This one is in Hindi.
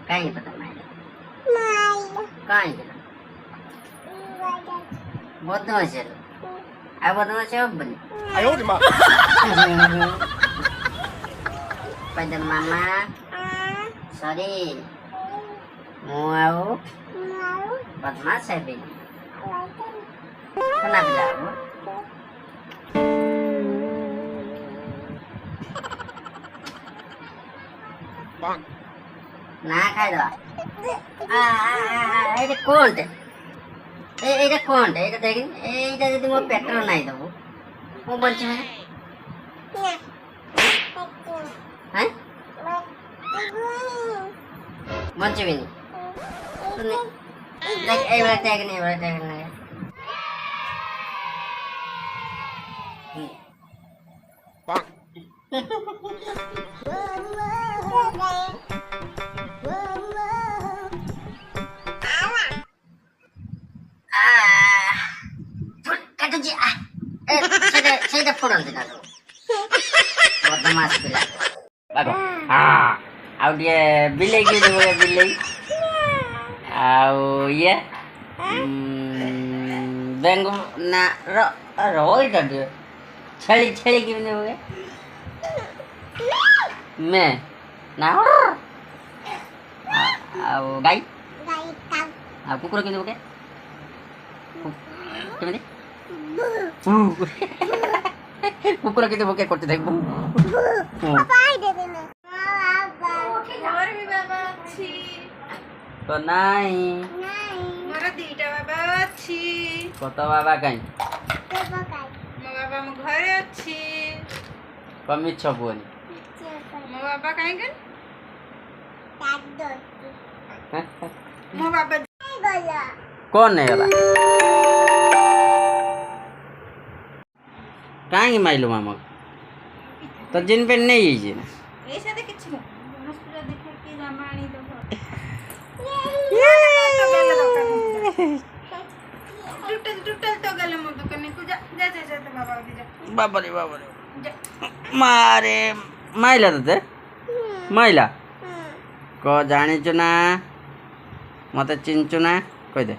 कहीं पता नहीं कहीं बदमाश है अब बदमाश है अब बनी pada mama sorry mau bदमाश है भी kenapa jauh ना खाई दो ये कौन है ये कौन है ये देखिन ये यदि मो पेट्रोल नहीं दो मो बंच में हैं बंच में नहीं देख ये वाला टैग नहीं Kata saya pulang tidak tahu. Bदमाश पिला. Bago. Au dia बिल्ली gitu boleh बिल्ली. Au ya. Bengko na roy tadi. छेली gimana boleh? मैं ना. Au गाई. Au कुकुर gitu boleh? Gimana? कुकुर के तो क्या करते थे तो नहीं मोरा दीटा बाबा अछि कत बाबा कहीं मो बाबा मो घरे अछि कमी छबोनी मो बाबा कहीं गन मो बाबा कौन है गला कहीं माइलो मामा तो जिन पे नहीं जी ना ऐसा दे किछ न हॉस्पिटल देखे के रामाणी तो टूटल तो गले मो दुकान को जा तो बाबा रे मारे माइला तो माइला को जानी चुना मत चिंचुना कह दे